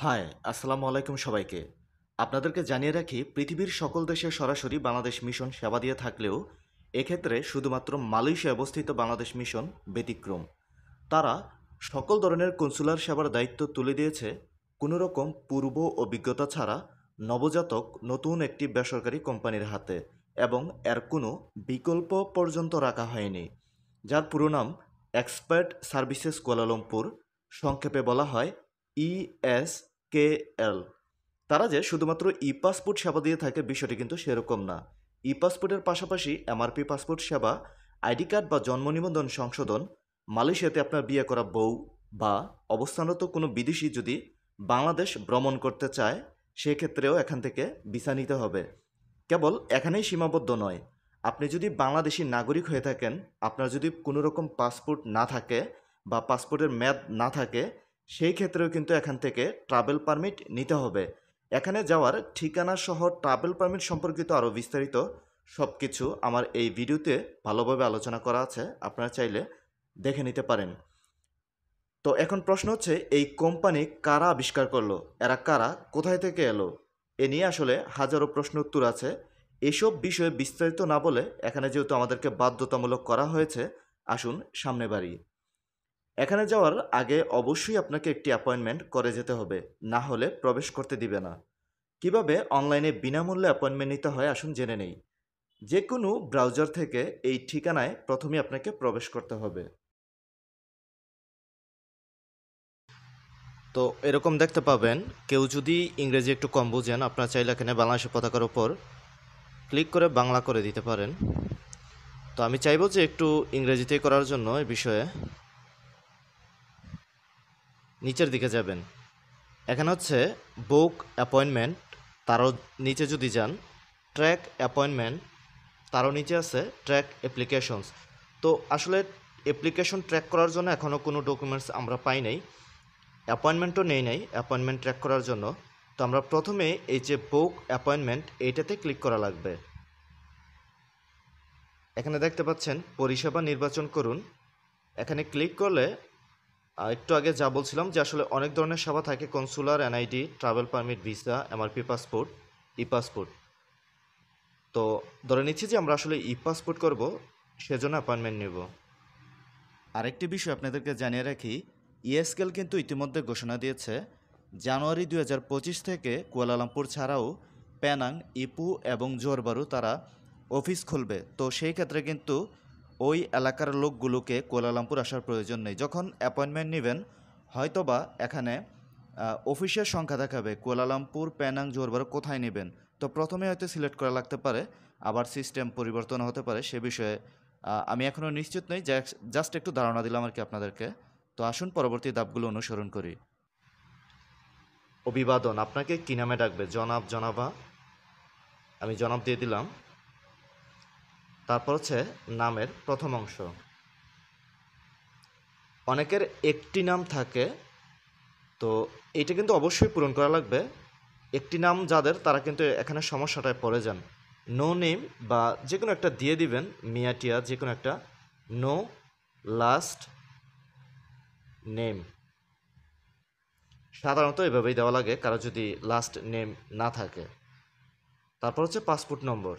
High, আসসালামু আলাইকুম সবাইকে। আপনাদেরকে জানিয়ে রাখি, পৃথিবীর সকল দেশে সরাসরি বাংলাদেশ মিশন সেবা দিয়ে থাকলেও এক্ষেত্রে শুধুমাত্র মালয়েশিয়ায় অবস্থিত বাংলাদেশ মিশন ব্যতিক্রম। তারা সকল ধরনের কনসুলার সেবার দায়িত্ব তুলে দিয়েছে কোনো রকম পূর্ব অভিজ্ঞতা ছাড়া নবজাতক নতুন একটি বেসরকারি কোম্পানির হাতে, এবং এর কোনো বিকল্প পর্যন্ত রাখা হয়নি, যার পুরো নাম এক্সপার্ট সার্ভিসেস কুয়ালালামপুর, সংক্ষেপে বলা হয় ESKL। তারা যে শুধুমাত্র ই পাসপোর্ট সেবা দিয়ে থাকে বিষয়টি কিন্তু সেরকম না। ই পাসপোর্টের পাশাপাশি এমআরপি পাসপোর্ট সেবা, আইডি কার্ড বা জন্ম নিবন্ধন সংশোধন, মালয়েশিয়াতে আপনার বিয়ে করা বউ বা অবস্থানরত কোনো বিদেশি যদি বাংলাদেশ ভ্রমণ করতে চায়, সেক্ষেত্রেও এখান থেকে ভিসা নিতে হবে। কেবল এখানেই সীমাবদ্ধ নয়, আপনি যদি বাংলাদেশি নাগরিক হয়ে থাকেন, আপনার যদি কোনো রকম পাসপোর্ট না থাকে বা পাসপোর্টের মেয়াদ না থাকে, সেই ক্ষেত্রেও কিন্তু এখান থেকে ট্রাভেল পারমিট নিতে হবে। এখানে যাওয়ার ঠিকানা সহ ট্রাভেল পারমিট সম্পর্কিত আরও বিস্তারিত সব কিছু আমার এই ভিডিওতে ভালোভাবে আলোচনা করা আছে, আপনারা চাইলে দেখে নিতে পারেন। তো এখন প্রশ্ন হচ্ছে, এই কোম্পানি কারা আবিষ্কার করলো, এরা কারা, কোথায় থেকে এলো? এ নিয়ে আসলে হাজারো প্রশ্ন উত্তর আছে। এসব বিষয়ে বিস্তারিত না বলে, এখানে যেহেতু আমাদেরকে বাধ্যতামূলক করা হয়েছে, আসুন সামনে বাড়ি। এখানে যাওয়ার আগে অবশ্যই আপনাকে একটি অ্যাপয়েন্টমেন্ট করে যেতে হবে, না হলে প্রবেশ করতে দিবে না। কিভাবে অনলাইনে বিনামূল্যে অ্যাপয়েন্টমেন্ট নিতে হয় আসুন জেনে নেই। যে কোনো ব্রাউজার থেকে এই ঠিকানায় প্রথমে আপনাকে প্রবেশ করতে হবে। তো এরকম দেখতে পাবেন, কেউ যদি ইংরেজি একটু কম বুঝেন, আপনারা চাইলে এখানে বাংলাদেশের পতাকার উপর ক্লিক করে বাংলা করে দিতে পারেন। তো আমি চাইবো যে একটু ইংরেজিতে করার জন্য এই বিষয়ে নিচের দিকে যাবেন। এখানে হচ্ছে বুক অ্যাপয়েন্টমেন্ট, তারও নিচে যদি যান ট্র্যাক অ্যাপয়েন্টমেন্ট, তারও নিচে আছে ট্র্যাক অ্যাপ্লিকেশনস। তো আসলে অ্যাপ্লিকেশন ট্র্যাক করার জন্য এখনও কোনো ডকুমেন্টস আমরা পাই নাই, অ্যাপয়েন্টমেন্টও নেই অ্যাপয়েন্টমেন্ট ট্র্যাক করার জন্য। তো আমরা প্রথমে এই যে বুক অ্যাপয়েন্টমেন্ট, এইটাতে ক্লিক করা লাগবে। এখানে দেখতে পাচ্ছেন পরিষেবা নির্বাচন করুন। এখানে ক্লিক করলে একটু আগে যা বলছিলাম যে আসলে অনেক ধরনের সেবা থাকে, consular, NID, travel permit, visa, MRP passport, E passport. তো ধরে নিচ্ছি যে আমরা আসলে ই পাসপোর্ট করব, সেজন্য অ্যাপয়েন্টমেন্ট নেব। আরেকটি বিষয় আপনাদেরকে জানিয়ে রাখি, ইএসকেল কিন্তু ইতিমধ্যে ঘোষণা দিয়েছে জানুয়ারি 2025 থেকে কুয়ালালামপুর ছাড়াও পেনাং, ইপু এবং জোরবারু তারা অফিস খুলবে। তো সেই ক্ষেত্রে কিন্তু ওই এলাকার লোকগুলোকে কুয়ালালামপুর আসার প্রয়োজন নেই। যখন অ্যাপয়েন্টমেন্ট নেবেন, হয়তোবা এখানে অফিসের সংখ্যা দেখাবে কুয়ালালামপুর, পেনাং, জোরবারু কোথায় নেবেন। তো প্রথমে হয়তো সিলেক্ট করা লাগতে পারে, আবার সিস্টেম পরিবর্তন হতে পারে, সে বিষয়ে আমি এখনও নিশ্চিত নই, জাস্ট একটু ধারণা দিলাম আর কি আপনাদেরকে। তো আসুন পরবর্তী ধাপগুলো অনুসরণ করি। অভিবাদন, আপনাকে কী নামে ডাকবে? জনাব, জনাবা? আমি জনাব দিয়ে দিলাম। তারপর হচ্ছে নামের প্রথম অংশ। অনেকের একটি নাম থাকে, তো এইটা কিন্তু অবশ্যই পূরণ করা লাগবে। একটি নাম যাদের, তারা কিন্তু এখানে সমস্যাটায় পড়ে যান। নো নেম বা যে কোনো একটা দিয়ে দিবেন, মিয়াটিয়া যে কোনো একটা। নো লাস্ট নেম, সাধারণত এভাবেই দেওয়া লাগে কারো যদি লাস্ট নেম না থাকে। তারপর হচ্ছে পাসপোর্ট নম্বর,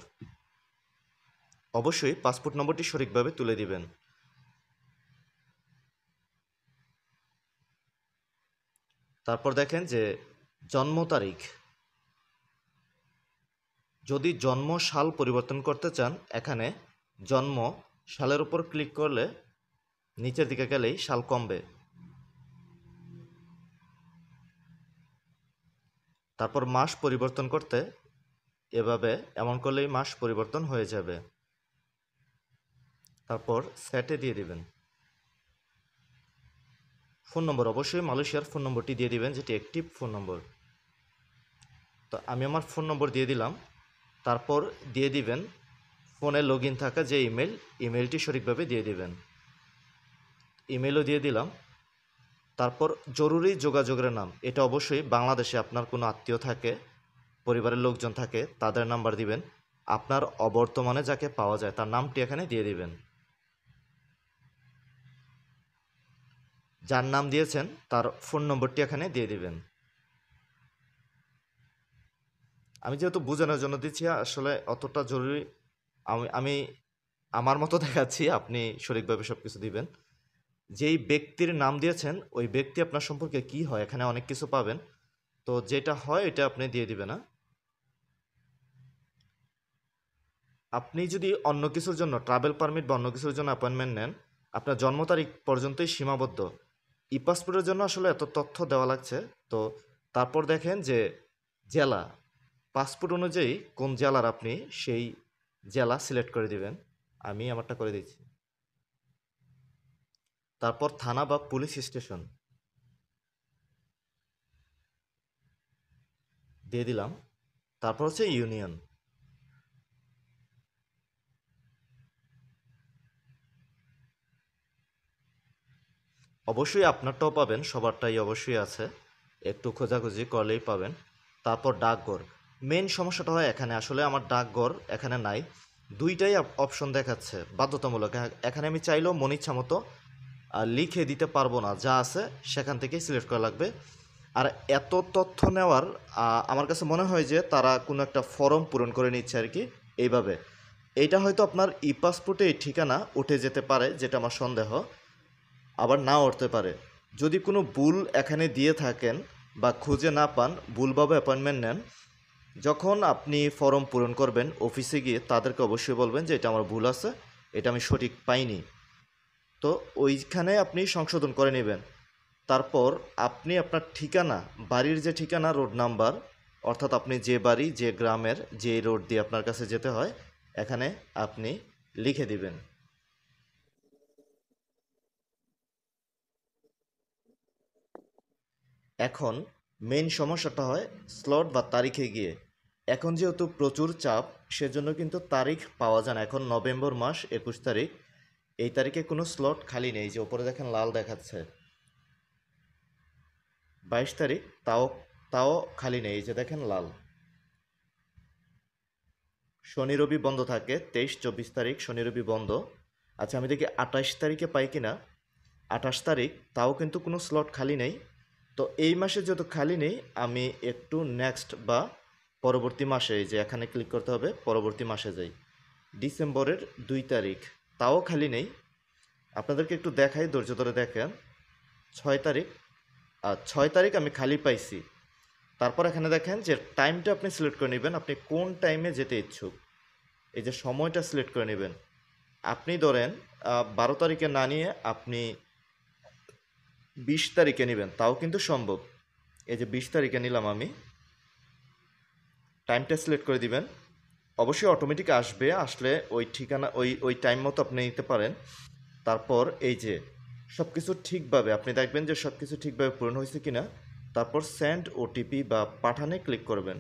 অবশ্যই পাসপোর্ট নম্বরটি সঠিকভাবে তুলে দিবেন। তারপর দেখেন যে জন্ম তারিখ, যদি জন্ম সাল পরিবর্তন করতে চান, এখানে জন্ম সালের উপর ক্লিক করলে নিচের দিকে গেলেই সাল কমবে। তারপর মাস পরিবর্তন করতে এভাবে এমন করলেই মাস পরিবর্তন হয়ে যাবে। তারপর সেটে দিয়ে দিবেন। ফোন নম্বর, অবশ্যই মালয়েশিয়ার ফোন নম্বরটি দিয়ে দিবেন, যেটি অ্যাক্টিভ ফোন নম্বর। তো আমি আমার ফোন নম্বর দিয়ে দিলাম। তারপর দিয়ে দিবেন ফোনে লগ ইন থাকা যে ইমেলটি সঠিকভাবে দিয়ে দিবেন। ইমেলও দিয়ে দিলাম। তারপর জরুরি যোগাযোগের নাম, এটা অবশ্যই বাংলাদেশে আপনার কোনো আত্মীয় থাকে, পরিবারের লোকজন থাকে, তাদের নাম্বার দিবেন। আপনার অবর্তমানে যাকে পাওয়া যায় তার নামটি এখানে দিয়ে দিবেন। যার নাম দিয়েছেন তার ফোন নম্বরটি এখানে দিয়ে দিবেন। আমি যেহেতু বোঝানোর জন্য দিচ্ছি, আসলে অতটা জরুরি। আমি আমার মতো দেখাচ্ছি, আপনি সঠিকভাবে সব কিছু দিবেন। যেই ব্যক্তির নাম দিয়েছেন ওই ব্যক্তি আপনার সম্পর্কে কি হয়, এখানে অনেক কিছু পাবেন। তো যেটা হয় এটা আপনি দিয়ে দিবেন না। আপনি যদি অন্য কিছুর জন্য ট্রাভেল পারমিট বা অন্য কিছুর জন্য অ্যাপয়েন্টমেন্ট নেন, আপনার জন্ম তারিখ পর্যন্তই সীমাবদ্ধ। ই পাসপোর্টের জন্য আসলে এত তথ্য দেওয়া লাগছে। তো তারপর দেখেন যে জেলা, পাসপোর্ট অনুযায়ী কোন জেলার আপনি, সেই জেলা সিলেক্ট করে দিবেন। আমি আমারটা করে দিচ্ছি। তারপর থানা বা পুলিশ স্টেশন দিয়ে দিলাম। তারপর হচ্ছে ইউনিয়ন। অবশ্যই আপনারটাও পাবেন, সবারটাই অবশ্যই আছে, একটু খোঁজাখুঁজি করলেই পাবেন। তারপর ডাকঘর। মেন সমস্যাটা হয় এখানে, আসলে আমার ডাকঘর এখানে নাই, দুইটাই অপশন দেখাচ্ছে বাধ্যতামূলক। এখানে আমি চাইলেও মন ইচ্ছা মতো লিখে দিতে পারবো না, যা আছে সেখান থেকেই সিলেক্ট করা লাগবে। আর এত তথ্য নেওয়ার আমার কাছে মনে হয় যে তারা কোনো একটা ফর্ম পূরণ করে নিচ্ছে আর কি, এইভাবে। এইটা হয়তো আপনার ই পাসপোর্টে এই ঠিকানা উঠে যেতে পারে, যেটা আমার সন্দেহ, আবার নাও উঠতে পারে। যদি কোনো ভুল এখানে দিয়ে থাকেন বা খুঁজে না পান, ভুলভাবে অ্যাপয়েন্টমেন্ট নেন, যখন আপনি ফর্ম পূরণ করবেন অফিসে গিয়ে তাদেরকে অবশ্যই বলবেন যে এটা আমার ভুল আছে, এটা আমি সঠিক পাইনি। তো ওইখানে আপনি সংশোধন করে নেবেন। তারপর আপনি আপনার ঠিকানা, বাড়ির যে ঠিকানা, রোড নাম্বার, অর্থাৎ আপনি যে বাড়ি যে গ্রামের যে রোড দিয়ে আপনার কাছে যেতে হয়, এখানে আপনি লিখে দিবেন। এখন মেইন সমস্যাটা হয় স্লট বা তারিখে গিয়ে। এখন যেহেতু প্রচুর চাপ, সেজন্য কিন্তু তারিখ পাওয়া যায় না। এখন নভেম্বর মাস 21 তারিখ, এই তারিখে কোনো স্লট খালি নেই। যে উপরে দেখেন লাল দেখাচ্ছে। 22 তারিখ, তাও তাও খালি নেই, এই যে দেখেন লাল। শনি রবি বন্ধ থাকে, 23-24 তারিখ শনি রবি বন্ধ। আচ্ছা, আমি দেখি 28 তারিখে পাই কিনা। 28 তারিখ, তাও কিন্তু কোনো স্লট খালি নেই। তো এই মাসে যেহেতু খালি নেই, আমি একটু নেক্সট বা পরবর্তী মাসে, এই যে এখানে ক্লিক করতে হবে, পরবর্তী মাসে যাই। ডিসেম্বরের 2 তারিখ, তাও খালি নেই। আপনাদেরকে একটু দেখাই, ধৈর্য ধরে দেখেন। 6 তারিখ, 6 তারিখ আমি খালি পাইছি। তারপর এখানে দেখেন যে টাইমটা আপনি সিলেক্ট করে নেবেন, আপনি কোন টাইমে যেতে ইচ্ছুক। এই যে সময়টা সিলেক্ট করে নেবেন। আপনি ধরেন 12 তারিখে না নিয়ে আপনি 20 তারিখে নেবেন, তাও কিন্তু সম্ভব। এই যে 20 তারিখে নিলাম আমি, টাইমটা সিলেক্ট করে দিবেন। অবশ্যই অটোমেটিক আসবে, আসলে ওই ঠিকানা ওই টাইম মতো আপনি নিতে পারেন। তারপর এই যে সব কিছু ঠিকভাবে, আপনি দেখবেন যে সব কিছু ঠিকভাবে পূরণ হয়েছে কিনা। তারপর সেন্ড ওটিপি বা পাঠানে ক্লিক করবেন।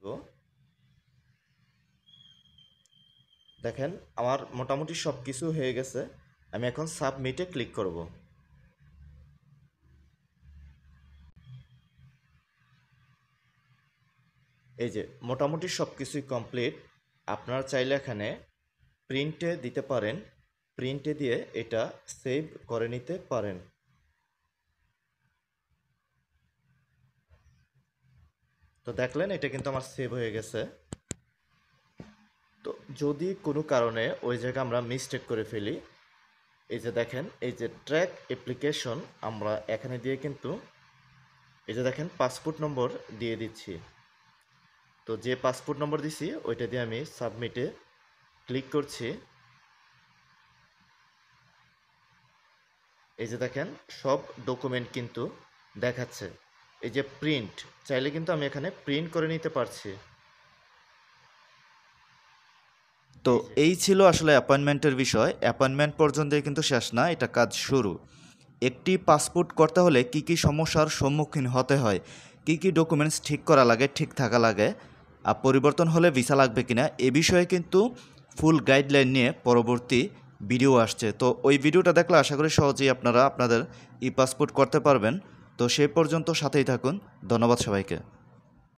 তো দেখেন আমার মোটামুটি সব কিছু হয়ে গেছে। আমি এখন সাবমিটে ক্লিক করব। এই যে মোটামুটি সব কিছুই কমপ্লিট। আপনারা চাইলে এখানে প্রিন্টে দিতে পারেন, প্রিন্টে দিয়ে এটা সেভ করে নিতে পারেন। তো দেখলেন এটা কিন্তু আমার সেভ হয়ে গেছে। তো যদি কোনো কারণে ওই জায়গায় আমরা মিস্টেক করে ফেলি, এই যে দেখেন এই যে ট্র্যাক অ্যাপ্লিকেশন, আমরা এখানে দিয়ে কিন্তু এই যে দেখেন পাসপোর্ট নম্বর দিয়ে দিচ্ছি। তো যে পাসপোর্ট নম্বর দিছি ওইটা দিয়ে আমি সাবমিটে ক্লিক করছি। এই যে দেখেন সব ডকুমেন্ট কিন্তু দেখাচ্ছে। এই যে প্রিন্ট, চাইলে কিন্তু আমি এখানে প্রিন্ট করে নিতে পারছি। তো এই ছিল আসলে অ্যাপয়েন্টমেন্টের বিষয়। অ্যাপয়েন্টমেন্ট পর্যন্ত কিন্তু শেষ না, এটা কাজ শুরু। একটি পাসপোর্ট করতে হলে কি কি সমস্যার সম্মুখীন হতে হয়, কি কি ডকুমেন্টস ঠিক করা লাগে, ঠিক থাকা লাগে, আর পরিবর্তন হলে ভিসা লাগবে কিনা, এ বিষয়ে কিন্তু ফুল গাইডলাইন নিয়ে পরবর্তী ভিডিও আসছে। তো ওই ভিডিওটা দেখলে আশা করি সহজেই আপনারা আপনাদের ই পাসপোর্ট করতে পারবেন। তো সেই পর্যন্ত সাথেই থাকুন। ধন্যবাদ সবাইকে।